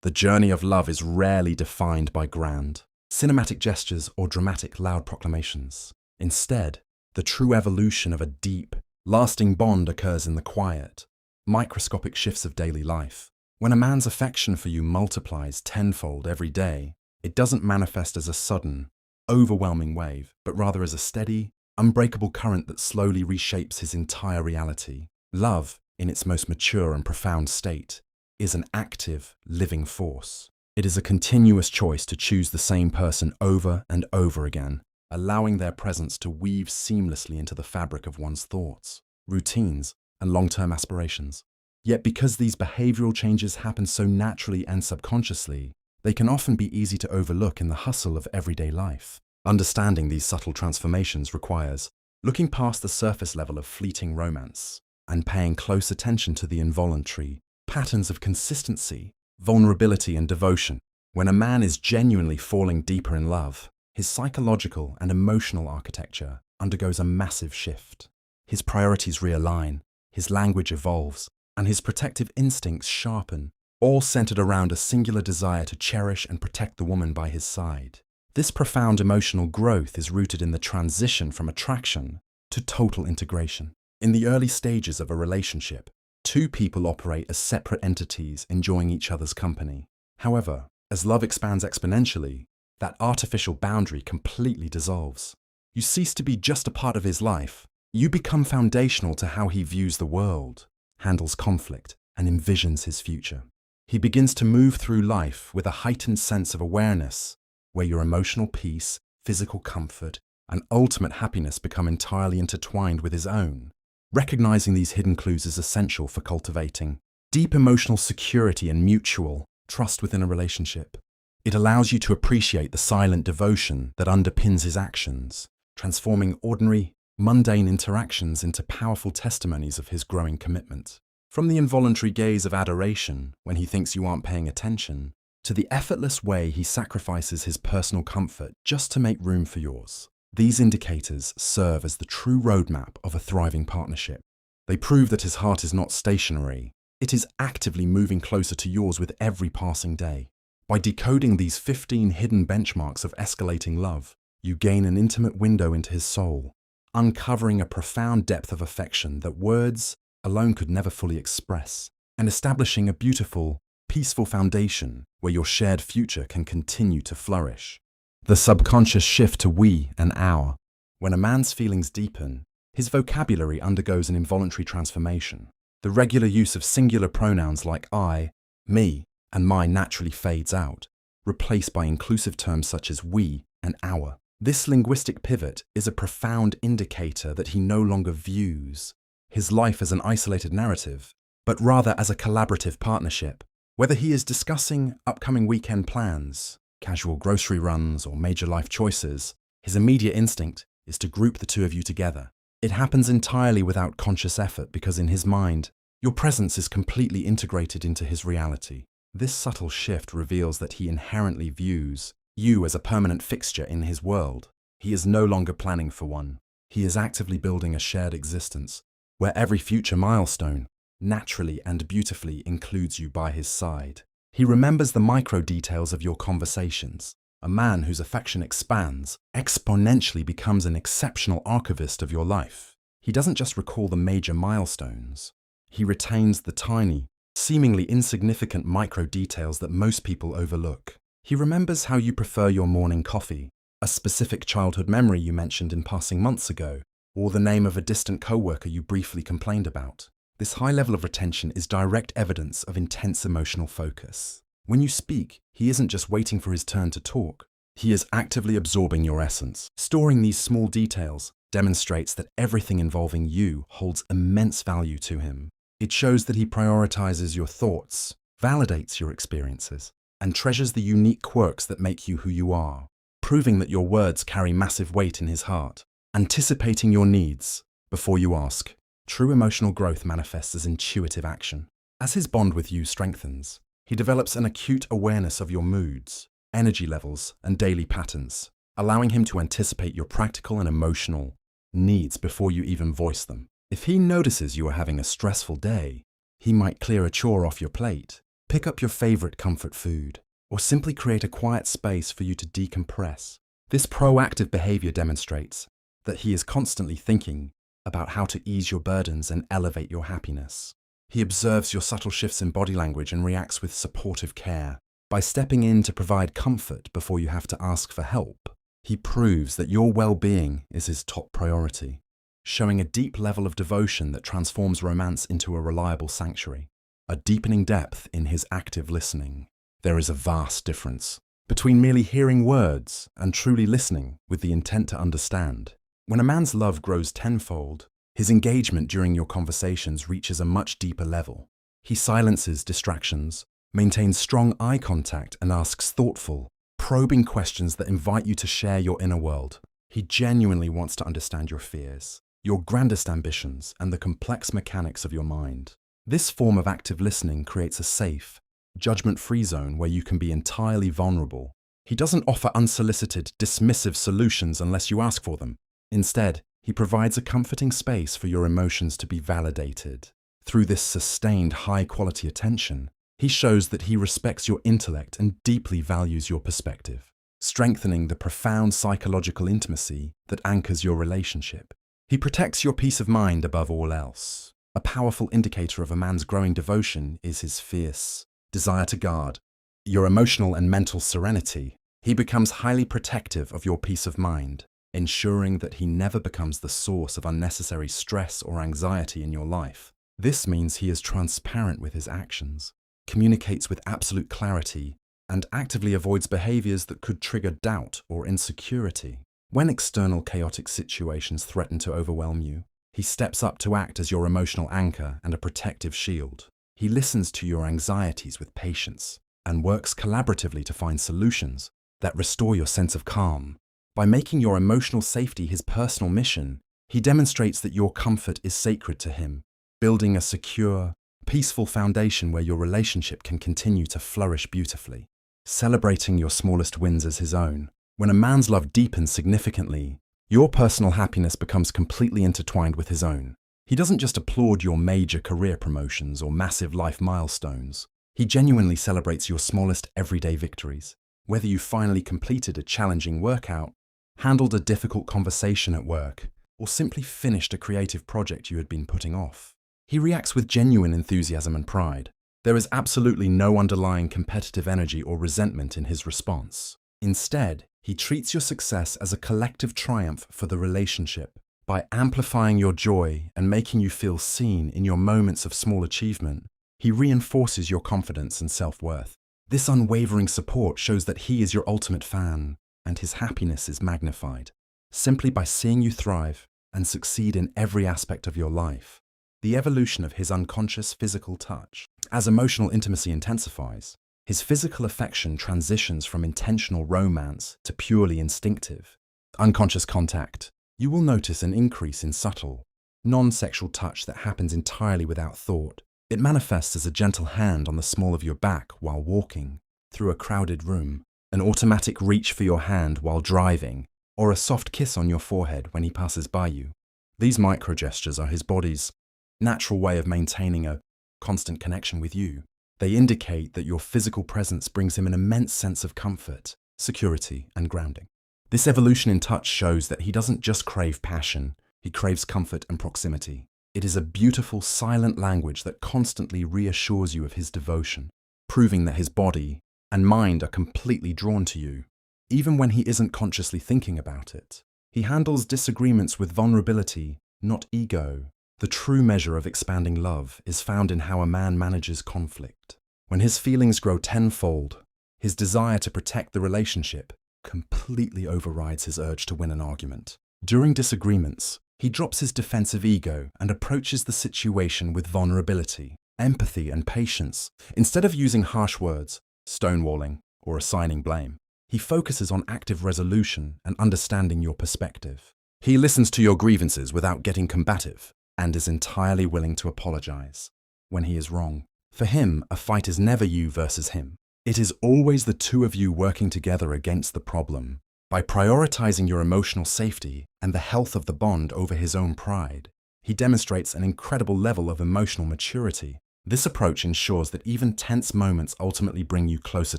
The journey of love is rarely defined by grand, cinematic gestures or dramatic, loud proclamations. Instead, the true evolution of a deep, lasting bond occurs in the quiet, microscopic shifts of daily life. When a man's affection for you multiplies tenfold every day, it doesn't manifest as a sudden, overwhelming wave, but rather as a steady, unbreakable current that slowly reshapes his entire reality. Love, in its most mature and profound state, is an active, living force. It is a continuous choice to choose the same person over and over again, allowing their presence to weave seamlessly into the fabric of one's thoughts, routines, and long-term aspirations. Yet because these behavioral changes happen so naturally and subconsciously, they can often be easy to overlook in the hustle of everyday life. Understanding these subtle transformations requires looking past the surface level of fleeting romance and paying close attention to the involuntary patterns of consistency, vulnerability, and devotion. When a man is genuinely falling deeper in love, his psychological and emotional architecture undergoes a massive shift. His priorities realign, his language evolves, and his protective instincts sharpen, all centered around a singular desire to cherish and protect the woman by his side. This profound emotional growth is rooted in the transition from attraction to total integration. In the early stages of a relationship, two people operate as separate entities enjoying each other's company. However, as love expands exponentially, that artificial boundary completely dissolves. You cease to be just a part of his life. You become foundational to how he views the world, handles conflict, and envisions his future. He begins to move through life with a heightened sense of awareness, where your emotional peace, physical comfort, and ultimate happiness become entirely intertwined with his own. Recognizing these hidden clues is essential for cultivating deep emotional security and mutual trust within a relationship. It allows you to appreciate the silent devotion that underpins his actions, transforming ordinary, mundane interactions into powerful testimonies of his growing commitment. From the involuntary gaze of adoration when he thinks you aren't paying attention, to the effortless way he sacrifices his personal comfort just to make room for yours. These indicators serve as the true roadmap of a thriving partnership. They prove that his heart is not stationary. It is actively moving closer to yours with every passing day. By decoding these 15 hidden benchmarks of escalating love, you gain an intimate window into his soul, uncovering a profound depth of affection that words alone could never fully express, and establishing a beautiful, peaceful foundation where your shared future can continue to flourish. The subconscious shift to we and our. When a man's feelings deepen, his vocabulary undergoes an involuntary transformation. The regular use of singular pronouns like I, me, and my naturally fades out, replaced by inclusive terms such as we and our. This linguistic pivot is a profound indicator that he no longer views his life as an isolated narrative, but rather as a collaborative partnership. Whether he is discussing upcoming weekend plans, casual grocery runs, or major life choices, his immediate instinct is to group the two of you together. It happens entirely without conscious effort because in his mind, your presence is completely integrated into his reality. This subtle shift reveals that he inherently views you as a permanent fixture in his world. He is no longer planning for one. He is actively building a shared existence where every future milestone naturally and beautifully includes you by his side. He remembers the micro details of your conversations. A man whose affection expands exponentially becomes an exceptional archivist of your life. He doesn't just recall the major milestones. He retains the tiny, seemingly insignificant micro details that most people overlook. He remembers how you prefer your morning coffee, a specific childhood memory you mentioned in passing months ago, or the name of a distant coworker you briefly complained about. This high level of retention is direct evidence of intense emotional focus. When you speak, he isn't just waiting for his turn to talk. He is actively absorbing your essence. Storing these small details demonstrates that everything involving you holds immense value to him. It shows that he prioritizes your thoughts, validates your experiences, and treasures the unique quirks that make you who you are, proving that your words carry massive weight in his heart. Anticipating your needs before you ask. True emotional growth manifests as intuitive action. As his bond with you strengthens, he develops an acute awareness of your moods, energy levels, and daily patterns, allowing him to anticipate your practical and emotional needs before you even voice them. If he notices you are having a stressful day, he might clear a chore off your plate, Pick up your favorite comfort food, or simply create a quiet space for you to decompress. This proactive behavior demonstrates that he is constantly thinking about how to ease your burdens and elevate your happiness. He observes your subtle shifts in body language and reacts with supportive care. By stepping in to provide comfort before you have to ask for help, he proves that your well-being is his top priority, showing a deep level of devotion that transforms romance into a reliable sanctuary. A deepening depth in his active listening. There is a vast difference between merely hearing words and truly listening with the intent to understand. When a man's love grows tenfold, his engagement during your conversations reaches a much deeper level. He silences distractions, maintains strong eye contact, and asks thoughtful, probing questions that invite you to share your inner world. He genuinely wants to understand your fears, your grandest ambitions, and the complex mechanics of your mind. This form of active listening creates a safe, judgment-free zone where you can be entirely vulnerable. He doesn't offer unsolicited, dismissive solutions unless you ask for them. Instead, he provides a comforting space for your emotions to be validated. Through this sustained, high-quality attention, he shows that he respects your intellect and deeply values your perspective, strengthening the profound psychological intimacy that anchors your relationship. He protects your peace of mind above all else. A powerful indicator of a man's growing devotion is his fierce desire to guard your emotional and mental serenity. He becomes highly protective of your peace of mind, ensuring that he never becomes the source of unnecessary stress or anxiety in your life. This means he is transparent with his actions, communicates with absolute clarity, and actively avoids behaviors that could trigger doubt or insecurity. When external chaotic situations threaten to overwhelm you, he steps up to act as your emotional anchor and a protective shield. He listens to your anxieties with patience and works collaboratively to find solutions that restore your sense of calm. By making your emotional safety his personal mission, he demonstrates that your comfort is sacred to him, building a secure, peaceful foundation where your relationship can continue to flourish beautifully. Celebrating your smallest wins as his own. When a man's love deepens significantly, your personal happiness becomes completely intertwined with his own. He doesn't just applaud your major career promotions or massive life milestones. He genuinely celebrates your smallest everyday victories. Whether you finally completed a challenging workout, handled a difficult conversation at work, or simply finished a creative project you had been putting off, he reacts with genuine enthusiasm and pride. There is absolutely no underlying competitive energy or resentment in his response. Instead, he treats your success as a collective triumph for the relationship. By amplifying your joy and making you feel seen in your moments of small achievement, he reinforces your confidence and self-worth. This unwavering support shows that he is your ultimate fan, and his happiness is magnified, simply by seeing you thrive and succeed in every aspect of your life. The evolution of his unconscious physical touch. As emotional intimacy intensifies, his physical affection transitions from intentional romance to purely instinctive, unconscious contact. You will notice an increase in subtle, non-sexual touch that happens entirely without thought. It manifests as a gentle hand on the small of your back while walking through a crowded room, an automatic reach for your hand while driving, or a soft kiss on your forehead when he passes by you. These micro-gestures are his body's natural way of maintaining a constant connection with you. They indicate that your physical presence brings him an immense sense of comfort, security, and grounding. This evolution in touch shows that he doesn't just crave passion, he craves comfort and proximity. It is a beautiful, silent language that constantly reassures you of his devotion, proving that his body and mind are completely drawn to you, even when he isn't consciously thinking about it. He handles disagreements with vulnerability, not ego. The true measure of expanding love is found in how a man manages conflict. When his feelings grow tenfold, his desire to protect the relationship completely overrides his urge to win an argument. During disagreements, he drops his defensive ego and approaches the situation with vulnerability, empathy, and patience. Instead of using harsh words, stonewalling, or assigning blame, he focuses on active resolution and understanding your perspective. He listens to your grievances without getting combative and is entirely willing to apologize when he is wrong. For him, a fight is never you versus him. It is always the two of you working together against the problem. By prioritizing your emotional safety and the health of the bond over his own pride, he demonstrates an incredible level of emotional maturity. This approach ensures that even tense moments ultimately bring you closer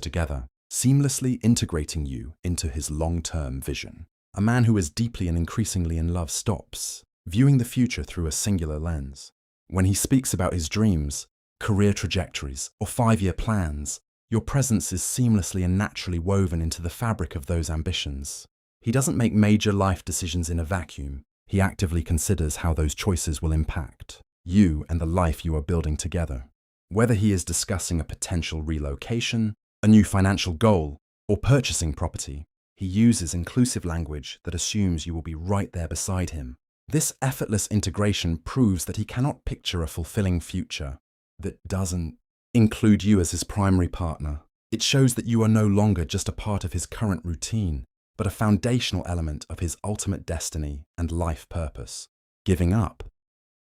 together, seamlessly integrating you into his long-term vision. A man who is deeply and increasingly in love stops, viewing the future through a singular lens. When he speaks about his dreams, career trajectories, or 5-year plans, your presence is seamlessly and naturally woven into the fabric of those ambitions. He doesn't make major life decisions in a vacuum. He actively considers how those choices will impact you and the life you are building together. Whether he is discussing a potential relocation, a new financial goal, or purchasing property, he uses inclusive language that assumes you will be right there beside him. This effortless integration proves that he cannot picture a fulfilling future that doesn't include you as his primary partner. It shows that you are no longer just a part of his current routine, but a foundational element of his ultimate destiny and life purpose. Giving up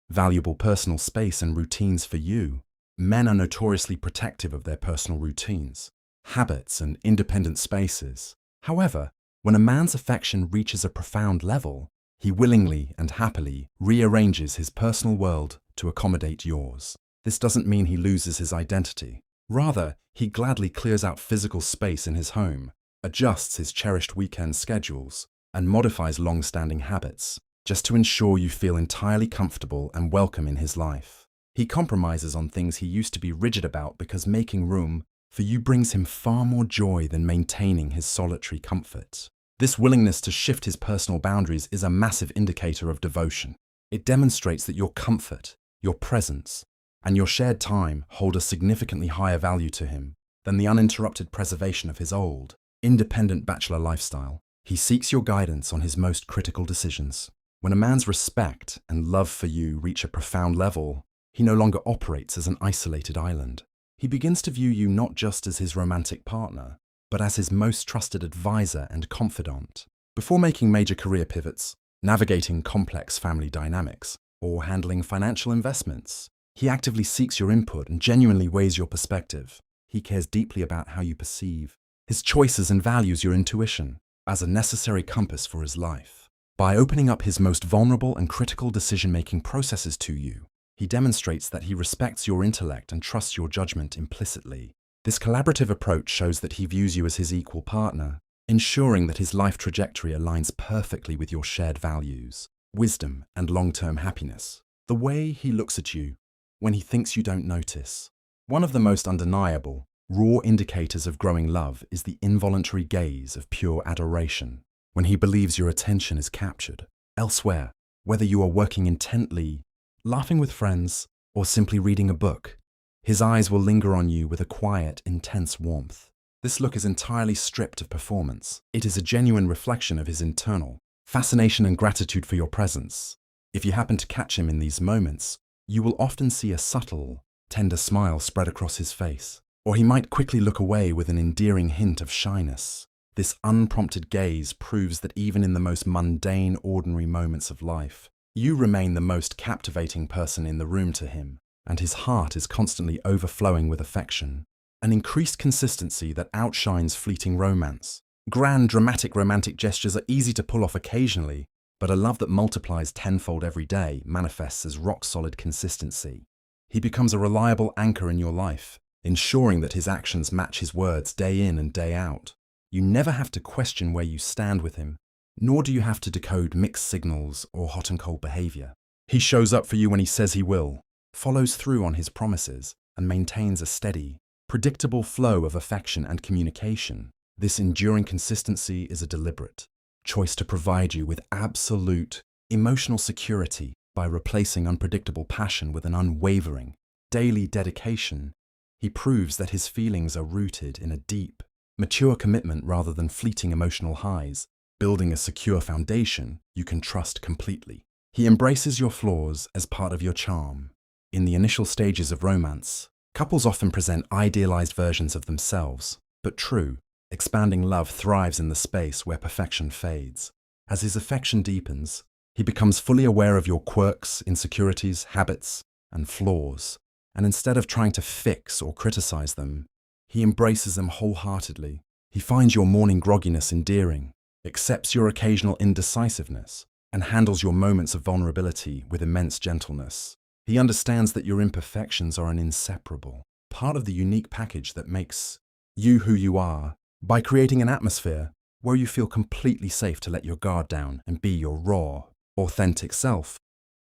valuable personal space and routines for you. Men are notoriously protective of their personal routines, habits, and independent spaces. However, when a man's affection reaches a profound level, he willingly and happily rearranges his personal world to accommodate yours. This doesn't mean he loses his identity. Rather, he gladly clears out physical space in his home, adjusts his cherished weekend schedules, and modifies long-standing habits, just to ensure you feel entirely comfortable and welcome in his life. He compromises on things he used to be rigid about because making room for you brings him far more joy than maintaining his solitary comfort. This willingness to shift his personal boundaries is a massive indicator of devotion. It demonstrates that your comfort, your presence, and your shared time hold a significantly higher value to him than the uninterrupted preservation of his old, independent bachelor lifestyle. He seeks your guidance on his most critical decisions. When a man's respect and love for you reach a profound level, he no longer operates as an isolated island. He begins to view you not just as his romantic partner, but as his most trusted advisor and confidant. Before making major career pivots, navigating complex family dynamics, or handling financial investments, he actively seeks your input and genuinely weighs your perspective. He cares deeply about how you perceive his choices and values your intuition as a necessary compass for his life. By opening up his most vulnerable and critical decision-making processes to you, he demonstrates that he respects your intellect and trusts your judgment implicitly. This collaborative approach shows that he views you as his equal partner, ensuring that his life trajectory aligns perfectly with your shared values, wisdom, and long-term happiness. The way he looks at you when he thinks you don't notice. One of the most undeniable, raw indicators of growing love is the involuntary gaze of pure adoration. When he believes your attention is captured elsewhere, whether you are working intently, laughing with friends, or simply reading a book, his eyes will linger on you with a quiet, intense warmth. This look is entirely stripped of performance. It is a genuine reflection of his internal fascination and gratitude for your presence. If you happen to catch him in these moments, you will often see a subtle, tender smile spread across his face, or he might quickly look away with an endearing hint of shyness. This unprompted gaze proves that even in the most mundane, ordinary moments of life, you remain the most captivating person in the room to him, and his heart is constantly overflowing with affection. An increased consistency that outshines fleeting romance. Grand, dramatic romantic gestures are easy to pull off occasionally, but a love that multiplies tenfold every day manifests as rock-solid consistency. He becomes a reliable anchor in your life, ensuring that his actions match his words day in and day out. You never have to question where you stand with him, nor do you have to decode mixed signals or hot and cold behavior. He shows up for you when he says he will, follows through on his promises, and maintains a steady, predictable flow of affection and communication. This enduring consistency is a deliberate choice to provide you with absolute emotional security by replacing unpredictable passion with an unwavering, daily dedication. He proves that his feelings are rooted in a deep, mature commitment rather than fleeting emotional highs, building a secure foundation you can trust completely. He embraces your flaws as part of your charm. In the initial stages of romance, couples often present idealized versions of themselves, but true, expanding love thrives in the space where perfection fades. As his affection deepens, he becomes fully aware of your quirks, insecurities, habits, and flaws, and instead of trying to fix or criticize them, he embraces them wholeheartedly. He finds your morning grogginess endearing, accepts your occasional indecisiveness, and handles your moments of vulnerability with immense gentleness. He understands that your imperfections are an inseparable part of the unique package that makes you who you are. By creating an atmosphere where you feel completely safe to let your guard down and be your raw, authentic self,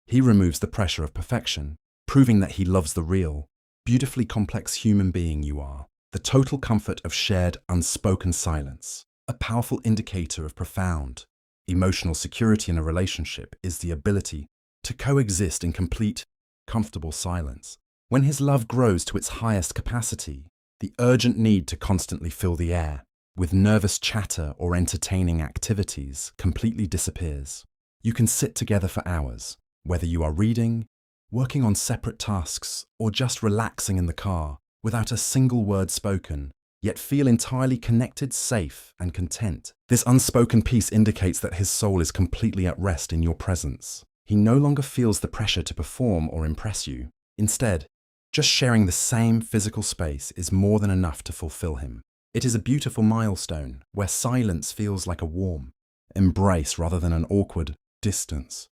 he removes the pressure of perfection, proving that he loves the real, beautifully complex human being you are. The total comfort of shared, unspoken silence, a powerful indicator of profound, emotional security in a relationship, is the ability to coexist in complete, comfortable silence. When his love grows to its highest capacity, the urgent need to constantly fill the air with nervous chatter or entertaining activities completely disappears. You can sit together for hours, whether you are reading, working on separate tasks, or just relaxing in the car, without a single word spoken, yet feel entirely connected, safe, and content. This unspoken peace indicates that his soul is completely at rest in your presence. He no longer feels the pressure to perform or impress you. Instead, just sharing the same physical space is more than enough to fulfill him. It is a beautiful milestone where silence feels like a warm embrace rather than an awkward distance.